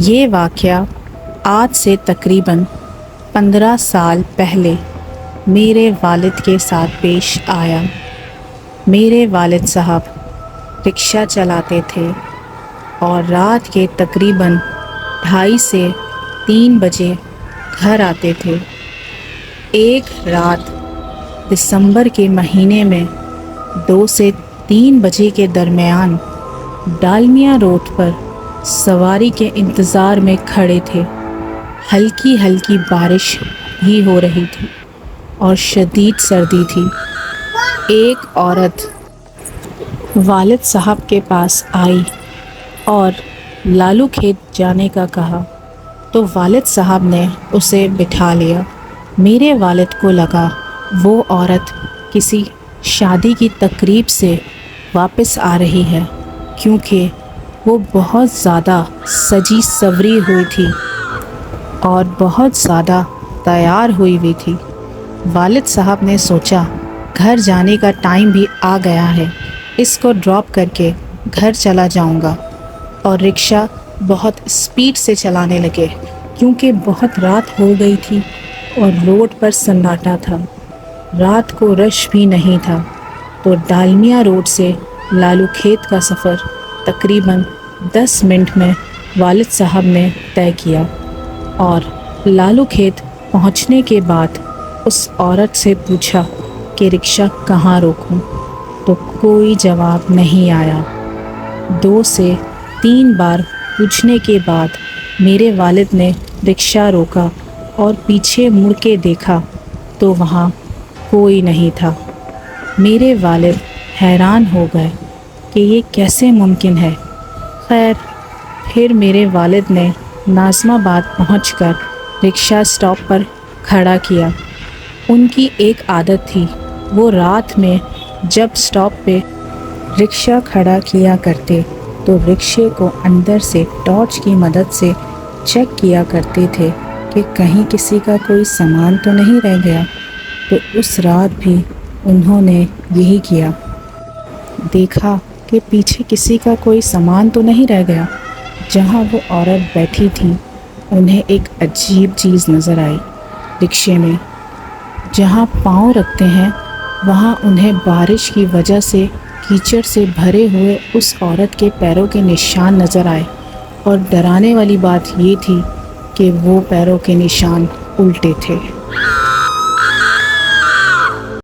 یہ واقعہ آج سے تقریباً 15 سال پہلے میرے والد کے ساتھ پیش آیا۔ میرے والد صاحب رکشہ چلاتے تھے اور رات کے تقریباً 2:30 سے 3 بجے گھر آتے تھے۔ ایک رات دسمبر کے مہینے میں 2 سے 3 بجے کے درمیان ڈالمیا روڈ پر سواری کے انتظار میں کھڑے تھے۔ ہلکی ہلکی بارش بھی ہو رہی تھی اور شدید سردی تھی۔ ایک عورت والد صاحب کے پاس آئی اور لالو کھیت جانے کا کہا تو والد صاحب نے اسے بٹھا لیا۔ میرے والد کو لگا وہ عورت کسی شادی کی تقریب سے واپس آ رہی ہے، کیونکہ وہ بہت زیادہ سجی سوری ہوئی تھی اور بہت زیادہ تیار ہوئی تھی۔ والد صاحب نے سوچا گھر جانے کا ٹائم بھی آ گیا ہے، اس کو ڈراپ کر کے گھر چلا جاؤں گا، اور رکشہ بہت اسپیڈ سے چلانے لگے کیونکہ بہت رات ہو گئی تھی اور روڈ پر سناٹا تھا۔ رات کو رش بھی نہیں تھا، تو ڈالمیا روڈ سے لالو کھیت کا سفر تقریباً 10 منٹ میں والد صاحب نے طے کیا۔ اور لالو کھیت پہنچنے کے بعد اس عورت سے پوچھا کہ رکشہ کہاں روکوں، تو کوئی جواب نہیں آیا۔ 2 سے 3 بار پوچھنے کے بعد میرے والد نے رکشہ روکا اور پیچھے مڑ کے دیکھا تو وہاں کوئی نہیں تھا۔ میرے والد حیران ہو گئے کہ یہ کیسے ممکن ہے۔ خیر، پھر میرے والد نے ناظم آباد پہنچ کر رکشہ اسٹاپ پر کھڑا کیا۔ ان کی ایک عادت تھی، وہ رات میں جب اسٹاپ پہ رکشہ کھڑا کیا کرتے تو رکشے کو اندر سے ٹارچ کی مدد سے چیک کیا کرتے تھے کہ کہیں کسی کا کوئی سامان تو نہیں رہ گیا۔ تو اس رات بھی انہوں نے یہی کیا، دیکھا کہ پیچھے کسی کا کوئی سامان تو نہیں رہ گیا۔ جہاں وہ عورت بیٹھی تھی انہیں ایک عجیب چیز نظر آئی۔ رکشے میں جہاں پاؤں رکھتے ہیں وہاں انہیں بارش کی وجہ سے کیچڑ سے بھرے ہوئے اس عورت کے پیروں کے نشان نظر آئے، اور ڈرانے والی بات یہ تھی کہ وہ پیروں کے نشان الٹے تھے۔